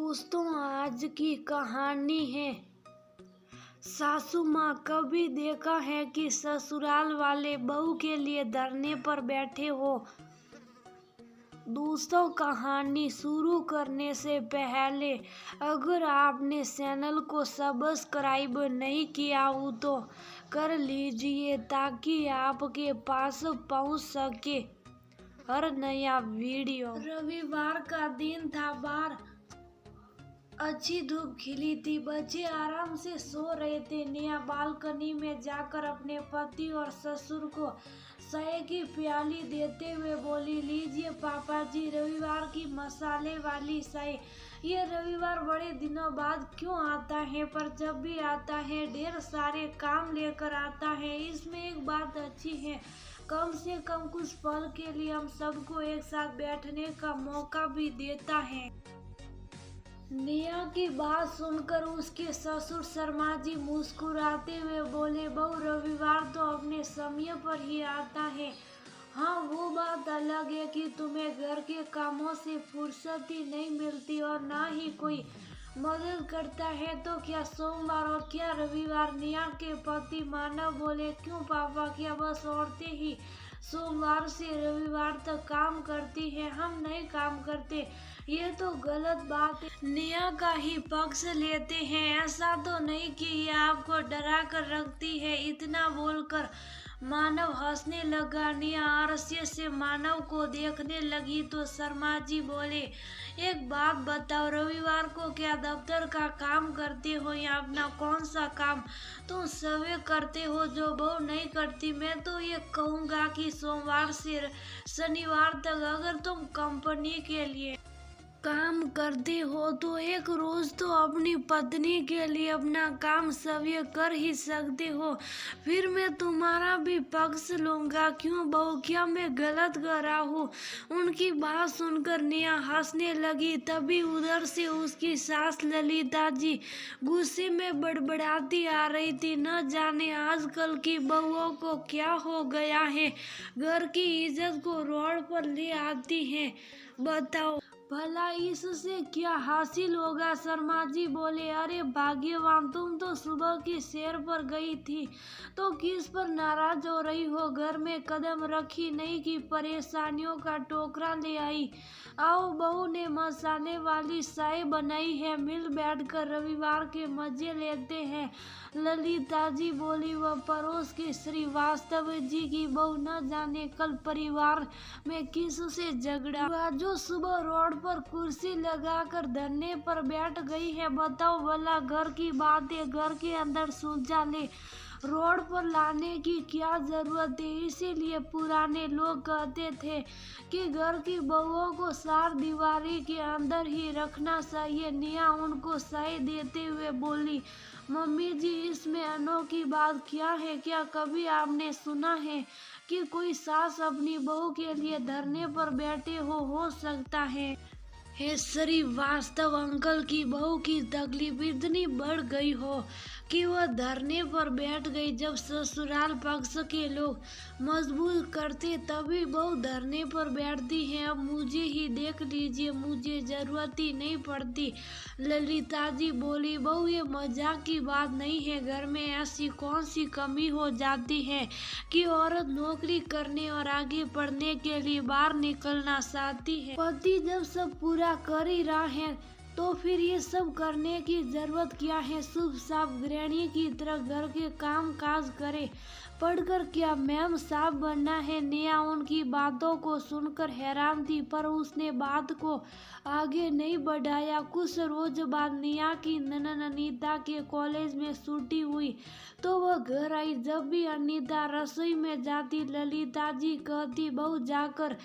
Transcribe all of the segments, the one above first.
दोस्तों, आज की कहानी है। सासू माँ। कभी देखा है कि ससुराल वाले बहू के लिए धरने पर बैठे हो। दोस्तों, कहानी शुरू करने से पहले अगर आपने चैनल को सब्सक्राइब नहीं किया हो तो कर लीजिए ताकि आपके पास पहुंच सके हर नया वीडियो। रविवार का दिन था। बाहर अच्छी धूप खिली थी। बच्चे आराम से सो रहे थे। नेहा बालकनी में जाकर अपने पति और ससुर को चाय की प्याली देते हुए बोली, लीजिए पापा जी, रविवार की मसाले वाली चाय। ये रविवार बड़े दिनों बाद क्यों आता है, पर जब भी आता है ढेर सारे काम लेकर आता है। इसमें एक बात अच्छी है, कम से कम कुछ पल के लिए हम सबको एक साथ बैठने का मौका भी देता है। नेहा की बात सुनकर उसके ससुर शर्मा जी मुस्कुराते हुए बोले, बहू रविवार तो अपने समय पर ही आता है। हाँ, वो बात अलग है कि तुम्हें घर के कामों से फुर्सत ही नहीं मिलती और ना ही कोई मदद करता है, तो क्या सोमवार और क्या रविवार। नेहा के पति मानव बोले, क्यों पापा, क्या बस औरतें ही सोमवार से रविवार तक काम करती है, हम नहीं काम करते? ये तो गलत बात है। नेहा का ही पक्ष लेते हैं। ऐसा तो नहीं कि ये आपको डरा कर रखती है। इतना बोलकर मानव हंसने लगा। नेहा आरस्य से मानव को देखने लगी तो शर्मा जी बोले, एक बात बताओ, रविवार को क्या दफ्तर का काम करते हो या अपना कौन सा काम तुम सवे करते हो जो बहू नहीं करती? मैं तो ये कहूँगा कि सोमवार से शनिवार तक अगर तुम कंपनी के लिए काम करते हो तो एक रोज तो अपनी पत्नी के लिए अपना काम सव्य कर ही सकते हो। फिर मैं तुम्हारा भी पक्ष लूंगा। क्यों बहू, क्या मैं गलत कर रहा हूँ? उनकी बात सुनकर नेहा हंसने लगी। तभी उधर से उसकी सास ललिता जी गुस्से में बड़बड़ाती आ रही थी। न जाने आजकल की बहुओं को क्या हो गया है, घर की इज्जत को रोड पर ले आती हैं। बताओ भला इससे क्या हासिल होगा? शर्मा जी बोले, अरे भाग्यवान, तुम तो सुबह की सैर पर गई थी तो किस पर नाराज हो रही हो? घर में कदम रखी नहीं कि परेशानियों का टोकरा ले आई। आओ, बहू ने मसाले वाली चाय बनाई है, मिल बैठकर रविवार के मजे लेते हैं। ललिता जी बोली, वह पड़ोस के श्रीवास्तव जी की बहू न जाने कल परिवार में किससे झगड़ा हुआ जो सुबह रोड पर कुर्सी लगाकर धरने पर बैठ गई है। बताओ भला, घर की बातें घर के अंदर सुलझा ले, रोड पर लाने की क्या जरूरत है? इसीलिए पुराने लोग कहते थे कि घर की बहुओं को चार दीवारी के अंदर ही रखना चाहिए। नेहा उनको चाय देते हुए बोली, मम्मी जी, इसमें अनोखी बात क्या है? क्या कभी आपने सुना है कि कोई सास अपनी बहू के लिए धरने पर बैठे हो सकता है? श्रीवास्तव अंकल की बहू की तकलीफ इतनी बढ़ गई हो कि वह धरने पर बैठ गई। जब ससुराल पक्ष के लोग मजबूर करते तभी बहू धरने पर बैठती है। अब मुझे ही देख लीजिए, मुझे जरूरत ही नहीं पड़ती। ललिता जी बोली, बहू ये मजाक की बात नहीं है। घर में ऐसी कौन सी कमी हो जाती है कि औरत नौकरी करने और आगे पढ़ने के लिए बाहर निकलना चाहती है? पति जब सब पूरा कर ही रहा है तो फिर ये सब करने की जरूरत क्या है? शुभ साफ गृहिणी की तरह घर के काम काज करे, पढ़कर क्या मैम साहब बनना है? नेहा उनकी बातों को सुनकर हैरान थी, पर उसने बात को आगे नहीं बढ़ाया। कुछ रोज बाद नेहा की ननद अनीता के कॉलेज में छुट्टी हुई तो वह घर आई। जब भी अनीता रसोई में जाती, ललिता जी कहती, बहू जाकर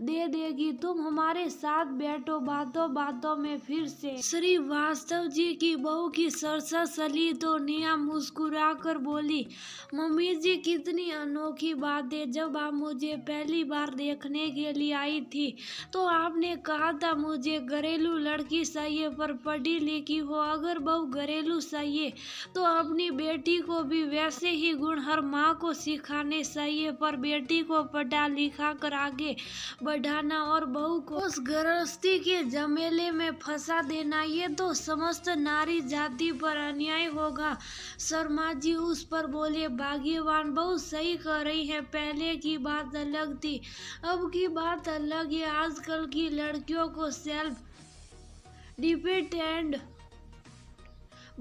दे देगी, तुम हमारे साथ बैठो। बातों बातों में फिर से श्रीवास्तव जी की बहू की सरसा चली तो नेहा मुस्कुरा कर बोली, मम्मी जी, कितनी अनोखी बात है। जब आप मुझे पहली बार देखने के लिए आई थी तो आपने कहा था मुझे घरेलू लड़की चाहिए, पर पढ़ी लिखी हो। अगर बहू घरेलू चाहिए तो अपनी बेटी को भी वैसे ही गुण हर माँ को सिखाने चाहिए, पर बेटी को पढ़ा लिखा कर आगे बढ़ाना और बहू को उस गृहस्थी के झमेले में फंसा देना, ये तो समस्त नारी जाति पर अन्याय होगा। शर्मा जी उस पर बोले, भाग्यवान बहू सही कह रही है, पहले की बात अलग थी, अब की बात अलग है। आजकल की लड़कियों को सेल्फ डिपेंडेंट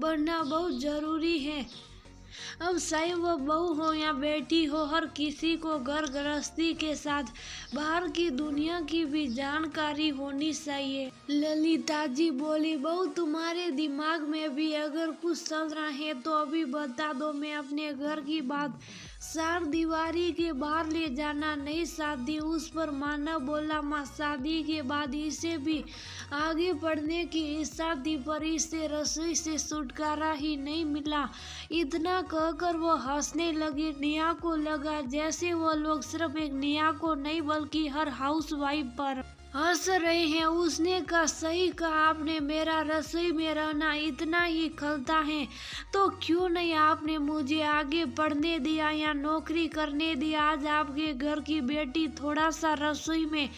बनना बहुत जरूरी है। अब चाहे वो बहू हो या बेटी हो, हर किसी को घर गृहस्थी के साथ बाहर की दुनिया की भी जानकारी होनी चाहिए। ललिता जी बोली, बहू तुम्हारे दिमाग में भी अगर कुछ चल रहा है तो अभी बता दो, मैं अपने घर की बात चार दीवारी के बाहर ले जाना नहीं चाहती। उस पर मानव बोला, माँ शादी के बाद इसे भी आगे पढ़ने की इच्छा थी, पर इसे रसोई से छुटकारा ही नहीं मिला। इतना कहकर वो हंसने लगी। नेहा को लगा जैसे वो लोग सिर्फ एक नेहा को नहीं बल्कि हर हाउसवाइफ पर हंस रहे हैं। उसने कहा, सही कहा आपने, मेरा रसोई में रहना इतना ही खलता है तो क्यों नहीं आपने मुझे आगे पढ़ने दिया या नौकरी करने दिया। आज आपके घर की बेटी थोड़ा सा रसोई में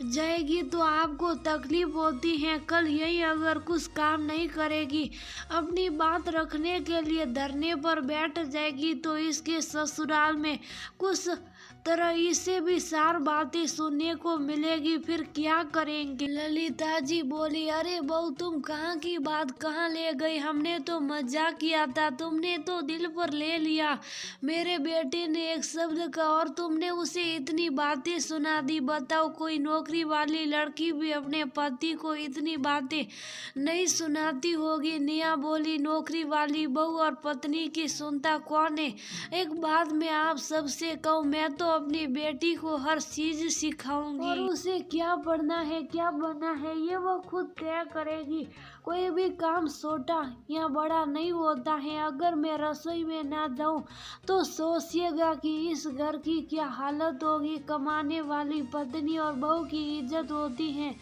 जाएगी तो आपको तकलीफ होती है, कल यही अगर कुछ काम नहीं करेगी, अपनी बात रखने के लिए धरने पर बैठ जाएगी तो इसके ससुराल में कुछ तरह इसे भी चार बातें सुनने को मिलेगी, फिर क्या करेंगे। ललिता जी बोली, अरे बहू तुम कहाँ की बात कहाँ ले गई, हमने तो मजाक किया था, तुमने तो दिल पर ले लिया। मेरे बेटे ने एक शब्द कहा और तुमने उसे इतनी बातें सुना दी। बताओ, कोई नौकरी वाली लड़की भी अपने पति को इतनी बातें नहीं सुनाती होगी। नेहा बोली, नौकरी वाली बहू और पत्नी की सुनता कौन है। एक बात मैं आप सबसे कहूँ, मैं तो अपनी बेटी को हर चीज सिखाऊंगी और उसे क्या पढ़ना है क्या बनना है ये वो खुद तय करेगी। कोई भी काम छोटा या बड़ा नहीं होता है। अगर मैं रसोई में ना जाऊं तो सोचिएगा कि इस घर की क्या हालत होगी। कमाने वाली पत्नी और बहू की इज्जत होती है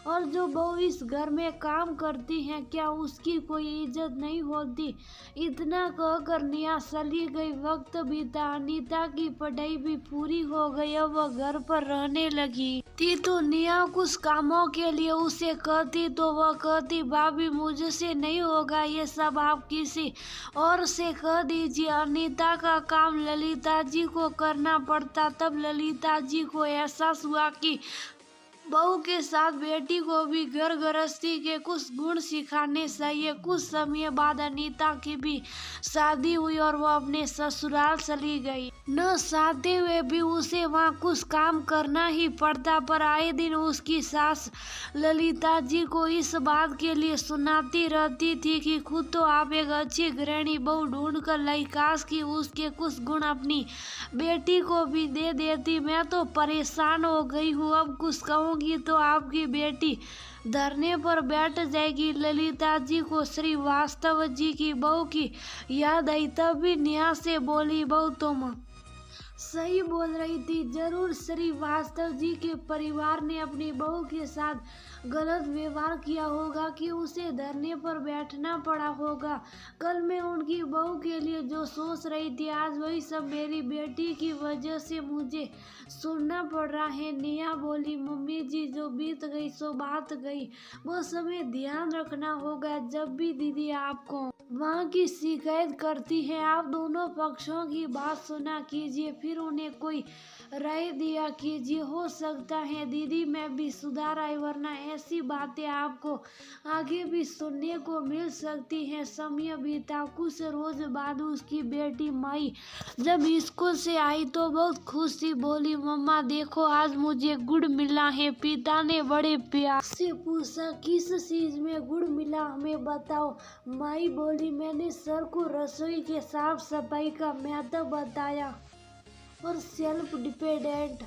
और जो बहू इस घर में काम करती है क्या उसकी कोई इज्जत नहीं होती। इतना कहकर नेहा चली गई। वक्त बीता, अनीता की पढ़ाई भी पूरी हो गई, अब वह घर पर रहने लगी थी तो नेहा कुछ कामों के लिए उसे कहती तो वह कहती, भाभी मुझसे नहीं होगा, ये सब आप किसी और से कह दीजिए। अनीता का काम ललिता जी को करना पड़ता। तब ललिता जी को एहसास हुआ कि बहू के साथ बेटी को भी घर गृहस्थी के कुछ गुण सिखाने चाहिए। कुछ समय बाद अनीता की भी शादी हुई और वो अपने ससुराल चली गई। न चाहते हुए भी उसे वहाँ कुछ काम करना ही पड़ता, पर आए दिन उसकी सास ललिता जी को इस बात के लिए सुनाती रहती थी कि खुद तो आप एक अच्छी गृहिणी बहू ढूंढ कर लाई, काश कि उसके कुछ गुण अपनी बेटी को भी दे देती। मैं तो परेशान हो गई हूँ, अब कुछ कहूँगी तो आपकी बेटी धरने पर बैठ जाएगी। ललिता जी को श्रीवास्तव जी की बहू की याद आई। तब भी नेहा से बोली, बहू तुम सही बोल रही थी, जरूर श्रीवास्तव जी के परिवार ने अपनी बहू के साथ गलत व्यवहार किया होगा कि उसे धरने पर बैठना पड़ा होगा। कल मैं उनकी बहू के लिए जो सोच रही थी आज वही सब मेरी बेटी की वजह से मुझे सुनना पड़ रहा है। नेहा बोली, मम्मी जी जो बीत गई सो बात गई, वो समय ध्यान रखना होगा। जब भी दीदी आपको वहाँ की शिकायत करती है आप दोनों पक्षों की बात सुना कीजिए, फिर उन्हें कोई राय दिया कीजिए। हो सकता है दीदी में भी सुधार आए, वरना ऐसी बातें आपको आगे भी सुनने को मिल सकती हैं। समय बीता, कुछ रोज बाद उसकी बेटी माई जब स्कूल से आई तो बहुत खुश थी। बोली, मम्मा देखो आज मुझे गुड़ मिला है। पिता ने बड़े प्यार से पूछा, किस चीज में गुड़ मिला हमें बताओ। माई बोली, मैंने सर को रसोई के साफ सफाई का महत्व बताया और सेल्फ डिपेंडेंट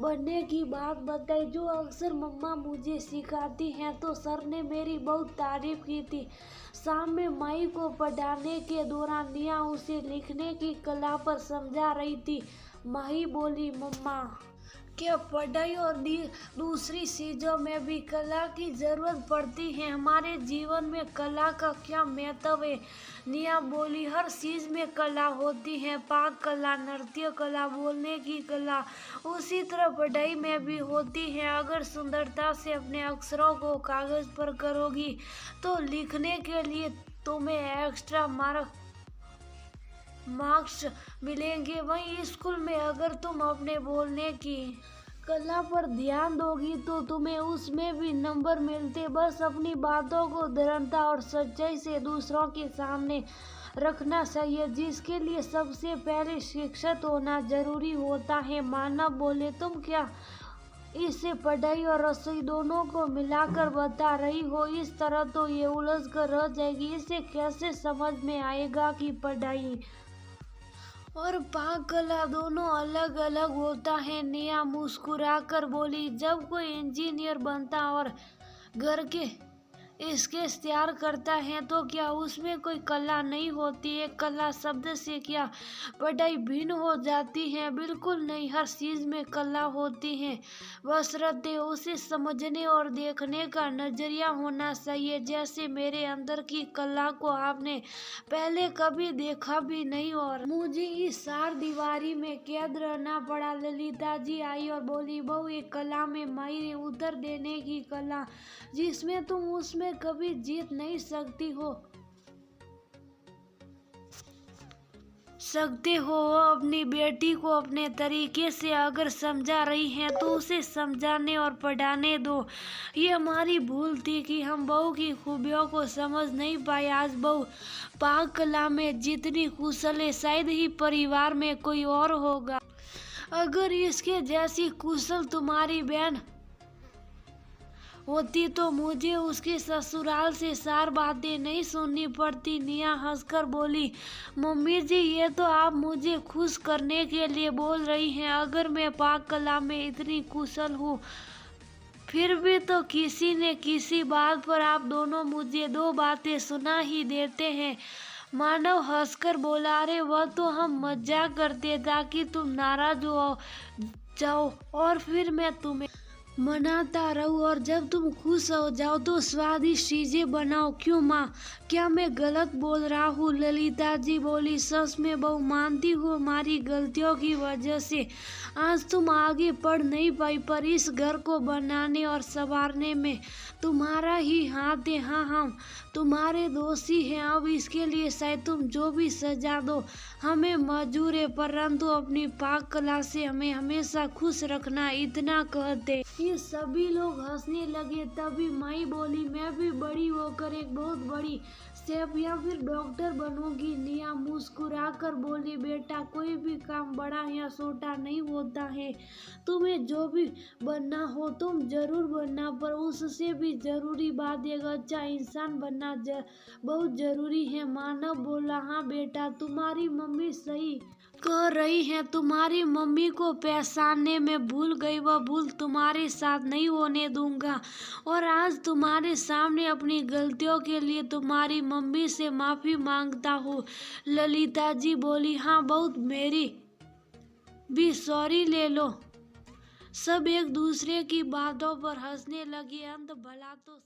बनने की बात बताई जो अक्सर मम्मा मुझे सिखाती हैं। तो सर ने मेरी बहुत तारीफ की थी। शाम में माई को पढ़ाने के दौरान नेहा उसे लिखने की कला पर समझा रही थी। माही बोली, मम्मा क्या पढ़ाई और दूसरी चीजों में भी कला की जरूरत पड़ती है? हमारे जीवन में कला का क्या महत्व है? निया बोली, हर चीज में कला होती है। पाक कला, नृत्य कला, बोलने की कला, उसी तरह पढ़ाई में भी होती है। अगर सुंदरता से अपने अक्षरों को कागज पर करोगी तो लिखने के लिए तुम्हें एक्स्ट्रा मार्क्स मिलेंगे। वहीं स्कूल में अगर तुम अपने बोलने की कला पर ध्यान दोगी तो तुम्हें उसमें भी नंबर मिलते। बस अपनी बातों को दृढ़ता और सच्चाई से दूसरों के सामने रखना चाहिए, जिसके लिए सबसे पहले शिक्षित होना जरूरी होता है। मानव बोले, तुम क्या इसे पढ़ाई और रसोई दोनों को मिलाकर बता रही हो? इस तरह तो ये उलझ कर रह जाएगी। इसे कैसे समझ में आएगा कि पढ़ाई और पाक कला दोनों अलग अलग होता है? नेहा मुस्कुराकर बोली, जब कोई इंजीनियर बनता और घर के स्केच तैयार करता है तो क्या उसमें कोई कला नहीं होती है? कला शब्द से क्या पढ़ाई भिन्न हो जाती है? बिल्कुल नहीं, हर चीज में कला होती है, बशर्ते उसे समझने और देखने का नजरिया होना चाहिए। जैसे मेरे अंदर की कला को आपने पहले कभी देखा भी नहीं और मुझे इस चार दीवारी में कैद रहना पड़ा। ललिता जी आई और बोली, बहू, एक कला में माहिर है, उत्तर देने की कला, जिसमें तुम उसमें कभी जीत नहीं सकते हो। अपनी बेटी को अपने तरीके से अगर समझा रही हैं तो उसे समझाने और पढ़ाने दो। ये हमारी भूल थी कि हम बहू की खूबियों को समझ नहीं पाए। आज बहू पाक कला में जितनी कुशल है, शायद ही परिवार में कोई और होगा। अगर इसके जैसी कुशल तुम्हारी बहन होती तो मुझे उसके ससुराल से सार बातें नहीं सुननी पड़ती। निया हंसकर बोली, मम्मी जी, ये तो आप मुझे खुश करने के लिए बोल रही हैं। अगर मैं पाक कला में इतनी कुशल हूँ फिर भी तो किसी न किसी बात पर आप दोनों मुझे दो बातें सुना ही देते हैं। मानव हंसकर बोला, अरे वह तो हम मजाक करते ताकि तुम नाराज हो जाओ और फिर मैं तुम्हें मनाता रहूं, और जब तुम खुश हो जाओ तो स्वादिष्ट चीजें बनाओ। क्यों माँ, क्या मैं गलत बोल रहा हूँ? ललिता जी बोली, सच में बहू, मानती हूँ हमारी गलतियों की वजह से आज तुम आगे बढ़ नहीं पाई, पर इस घर को बनाने और संवारने में तुम्हारा ही हाथ है। हाँ, हम तुम्हारे दोषी हैं। अब इसके लिए शायद तुम जो भी सजा दो हमें मंजूर है, परंतु अपनी पाक कला से हमें हमेशा खुश रखना, इतना कहते ये सभी लोग हंसने लगे। तभी माई बोली, मैं भी बड़ी होकर एक बहुत बड़ी शेफ या फिर डॉक्टर बनूंगी। निया मुस्कुराकर बोली, बेटा, कोई भी काम बड़ा या छोटा नहीं होता है। तुम्हें जो भी बनना हो तुम जरूर बनना, पर उससे भी जरूरी बात एक अच्छा इंसान बनना बहुत जरूरी है। मानव बोला, हाँ बेटा, तुम्हारी मम्मी सही कह रही है। तुम्हारी मम्मी को पहचानने में भूल गई, वह भूल तुम्हारे साथ नहीं होने दूंगा, और आज तुम्हारे सामने अपनी गलतियों के लिए तुम्हारी मम्मी से माफी मांगता हूँ। ललिता जी बोली, हाँ बहुत, मेरी भी सॉरी ले लो। सब एक दूसरे की बातों पर हंसने लगे। अंत भला तो